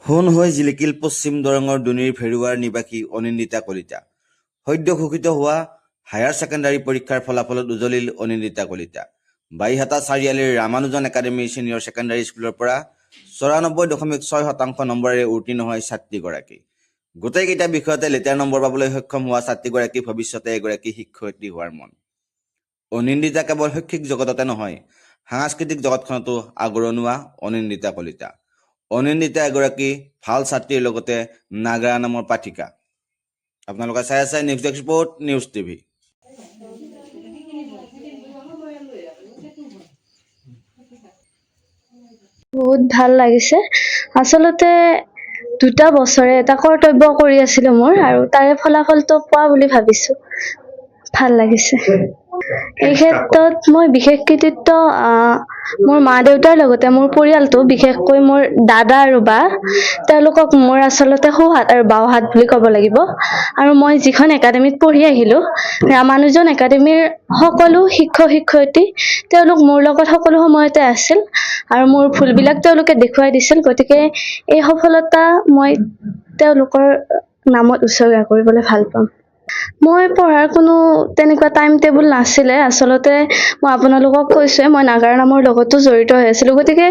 সোণ হৈ জিলিকিল পশ্চিম দৰঙৰ দুনিৰ ভেৰুৱাৰ নিবাসী অনিন্দিতা কলিতা। সদ্য ঘোষিত হোৱা হায়াৰ ছেকেণ্ডাৰী পৰীক্ষাৰ ফলাফলত উজলিল অনিন্দিতা কলিতা। বাইহাটা চাৰিআলিৰ ৰামানুজন একাডেমী ছিনিয়ৰ ছেকেণ্ডাৰী স্কুলৰ পৰা 94.6% নম্বৰেৰে উত্তীৰ্ণ হয় ছাত্ৰীগৰাকী। গোটেইকেইটা বিষয়তে লেটাৰ নম্বৰ পাবলৈ সক্ষম হোৱা ছাত্ৰীগৰাকী ভৱিষ্যতে এগৰাকী শিক্ষয়িত্ৰী হোৱাৰ মন। অনিন্দিতা কেৱল শৈক্ষিক জগততে নহয়, সাংস্কৃতিক জগতখনতো আগৰণুৱা অনিন্দিতা কলিতা। অনিন্দিতা এগৰাকী ভাল ছাত্ৰীৰ লগতে নাগাৰা নামৰ পাঠিকা। আপোনালোকে চাই আছে news desk report, news TV. বহুত ভাল লাগিছে। আচলতে 2টা বছৰে এটা কৰ্তব্য কৰি আছিলো মোৰ, আৰু তাৰে ফলাফলটো পোৱা বুলি ভাবিছো। ভাল লাগিছে। এই ক্ষেত্ৰত মই বিশেষ কৃতিত্ব মোৰ মা দেউতাৰ লগতে মোৰ পৰিয়ালটো, বিশেষকৈ মোৰ দাদা আৰু বা, তেওঁলোকক মোৰ আচলতে সোঁহাত আৰু বাওঁহাত বুলি ক'ব লাগিব। আৰু মই যিখন একাডেমীত পঢ়ি আহিলো, ৰামানুজন একাডেমীৰ সকলো শিক্ষক শিক্ষয়িত্ৰী তেওঁলোক মোৰ লগত সকলো সময়তে আছিল আৰু মোৰ ভুলবিলাক তেওঁলোকে দেখুৱাই দিছিল। গতিকে এই সফলতা মই তেওঁলোকৰ নামত উৎসৰ্গা কৰিবলৈ ভাল পাম। মই পঢ়াৰ কোনো তেনেকুৱা টাইম টেবুল নাছিলে। আচলতে মই আপোনালোকক কৈছোৱে, মই নাগাৰা নামৰ লগতো জড়িত হৈ আছিলো। গতিকে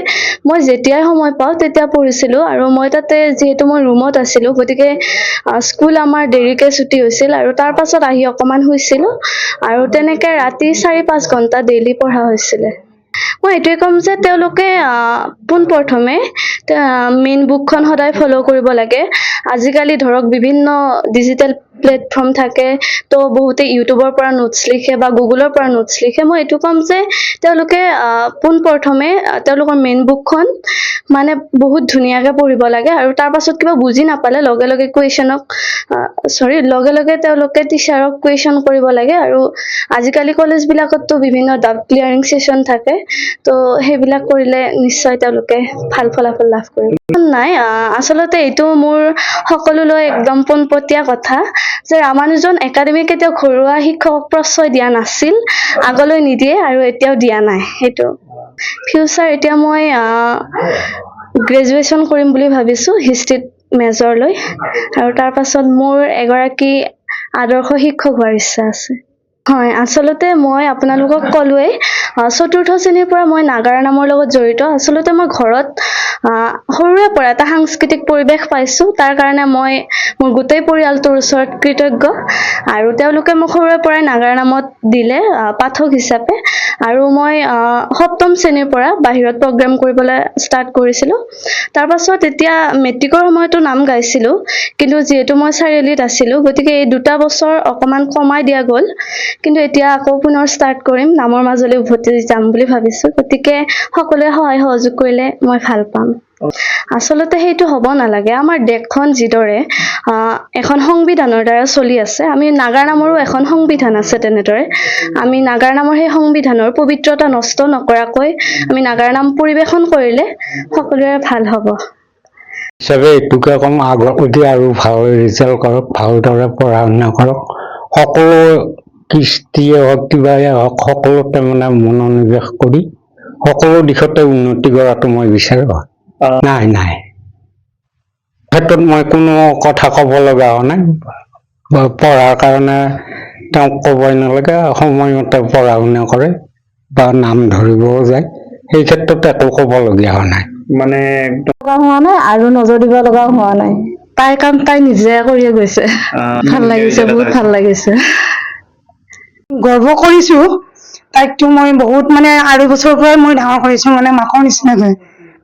মই যেতিয়াই সময় পাওঁ তেতিয়া পঢ়িছিলো। আৰু মই তাতে যিহেতু মই ৰুমত আছিলো, গতিকে স্কুল আমাৰ দেৰিকে ছুটি হৈছিল আৰু তাৰ পাছত আহি অকমান শুইছিলো, আৰু তেনেকে ৰাতি 4-5 ঘণ্টা ডেইলি পঢ়া হৈছিলে। মই এইটোৱে ক'ম যে তেওঁলোকে পোনপ্ৰথমে মেইন বুকখন সদায় ফ'ল' কৰিব লাগে। আজিকালি ধৰক বিভিন্ন ডিজিটেল প্লেটফৰ্ম থাকে, তো বহুতে ইউটিউবৰ পৰা নোটছ লিখে বা গুগলৰ পৰা নোটছ লিখে। মই এইটো ক'ম যে তেওঁলোকে পোনপ্ৰথমে তেওঁলোকৰ মেইন বুকখন মানে বহুত ধুনীয়াকে পঢ়িব লাগে, আৰু তাৰ পাছত কিবা বুজি নাপালে লগে লগে তেওঁলোকে টিচাৰক কুৱেশ্যন কৰিব লাগে। আৰু আজিকালি কলেজবিলাকতো বিভিন্ন ডাউট ক্লিয়াৰিং ছেশ্যন থাকে, তো সেইবিলাক কৰিলে নিশ্চয় তেওঁলোকে ভাল ফলাফল লাভ কৰিব। নাই, আচলতে এইটো মোৰ সকলোলৈ একদম পোনপটীয়া কথা যে ৰামানুজন একাডেমী কেতিয়াও ঘৰুৱা শিক্ষকক প্ৰশ্ৰয় দিয়া নাছিল, আগলৈ নিদিয়ে আৰু এতিয়াও দিয়া নাই। সেইটো ফিউচাৰ এতিয়া মই গ্ৰেজুৱেশ্যন কৰিম বুলি ভাবিছো, হিষ্ট্ৰীত মেজৰ লৈ, আৰু তাৰ পাছত মোৰ এগৰাকী আদৰ্শ শিক্ষক হোৱাৰ ইচ্ছা আছে। হয়, আচলতে মই আপোনালোকক ক'লোৱেই, 4ৰ্থ শ্ৰেণীৰ পৰা মই নাগাৰা নামৰ লগত জড়িত। আচলতে মই ঘৰত সৰুৰে পৰা এটা সাংস্কৃতিক পৰিৱেশ পাইছো, তাৰ কাৰণে মই মোৰ গোটেই পৰিয়ালটোৰ ওচৰত কৃতজ্ঞ। আৰু তেওঁলোকে মোক সৰুৰে পৰাই নাগাৰা নামত দিলে পাঠক হিচাপে, আৰু মই 7ম শ্ৰেণীৰ পৰা বাহিৰত প্ৰগ্ৰাম কৰিবলৈ ষ্টাৰ্ট কৰিছিলো। তাৰ পাছত এতিয়া মেট্ৰিকৰ সময়তো নাম গাইছিলো, কিন্তু যিহেতু মই চাৰিআলিত আছিলো, গতিকে এই 2টা বছৰ অকমান কমাই দিয়া গ'ল। কিন্তু এতিয়া আকৌ পুনৰ ষ্টাৰ্ট কৰিম, নামৰ মাজলৈ উভতি যাম বুলি ভাবিছো। গতিকে সকলোৱে সহায় সহযোগ কৰিলে মই ভাল পাম। আচলতে সেইটো হ'ব নালাগে। আমাৰ দেশখন যিদৰে এখন সংবিধানৰ দ্বাৰা চলি আছে, আমি নাগাৰা নামৰো এখন সংবিধান আছে। তেনেদৰে আমি নাগাৰা নামৰ সেই সংবিধানৰ পবিত্ৰতা নষ্ট নকৰাকৈ আমি নাগাৰা নাম পৰিৱেশন কৰিলে সকলোৰে ভাল হ'ব। হিচাপে এইটোকে ক'ম, আগতে আৰু ভাল ৰিজাল্ট কৰক, ভালদৰে পঢ়া শুনা কৰক, সকলো কৃষ্টিয়ে হওক কিবাই হওক সকলোতে মানে মনোনিৱেশ কৰি সকলো দিশতে উন্নতি কৰাটো মই বিচাৰোঁ। নাই ক্ষেত্ৰত মই কোনো কথা ক'ব লগা হোৱা নাই। পঢ়াৰ কাৰণে তেওঁক ক'বই নালাগে, সময়মতে পঢ়া শুনা কৰে বা নাম ধৰিবও যায়, সেই ক্ষেত্ৰত একো ক'বলগীয়া হোৱা নাই। মানে হোৱা নাই আৰু নজৰ দিব লগা হোৱা নাই। তাইৰ কাম তাই নিজে কৰিয়ে গৈছে। ভাল লাগিছে, বহুত ভাল লাগিছে। গৰ্ব কৰিছো। তাইকতো মই বহুত মানে 2 বছৰৰ পৰাই মই ডাঙৰ কৰিছো, মানে মাকৰ নিচিনাকৈ।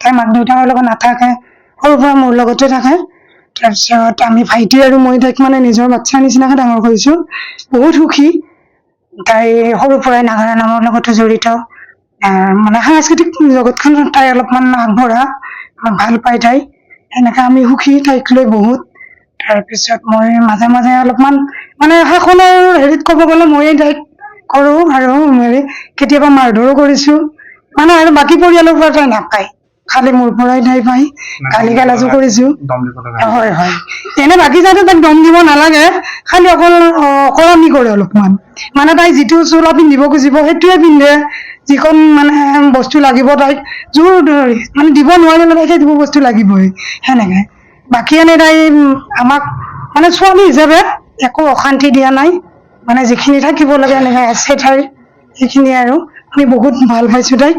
তাই মাক দেউতাকৰ লগত নাথাকে, সৰুৰ পৰা মোৰ লগতে থাকে। তাৰপিছত আমি ভাইটি আৰু মই তাইক মানে নিজৰ বাচ্ছাৰ নিচিনাকৈ ডাঙৰ কৰিছো। বহুত সুখী। তাই সৰুৰ পৰাই নাগাৰা নামৰ লগতে জড়িত, মানে সাংস্কৃতিক জগতখনত তাই অলপমান আগবঢ়া, ভাল পায় তাই। এনেকৈ আমি সুখী তাইক লৈ বহুত। তাৰপিছত মই মাজে মাজে অলপমান মানে শাসনৰ হেৰিত ক'ব গ'লে ময়ে তাইক কৰোঁ, আৰু কেতিয়াবা মাৰধৰো কৰিছো। মানে আৰু বাকী পৰিয়ালৰ পৰা তাই নাপায়, খালি মোৰ পৰাই তাই পায়। গালি গালাজো কৰিছো। হয়। এনে বাকী যাতে তাইক দম দিব নালাগে, খালি অকল অকৰামি কৰে অলপমান। মানে তাই যিটো চোলা পিন্ধিব খুজিব সেইটোৱে পিন্ধে, যিখন মানে বস্তু লাগিব তাইক জোৰ ধৰি মানে দিব নোৱাৰিলে তাইক সেইটো বস্তু লাগিবই, সেনেকৈ। বাকী এনে তাই আমাক মানে ছোৱালী হিচাপে একো অশান্তি দিয়া নাই, মানে যিখিনি থাকিব লাগে এনেকৈ আছে তাইৰ সেইখিনি, আৰু আমি বহুত ভাল পাইছোঁ তাইক।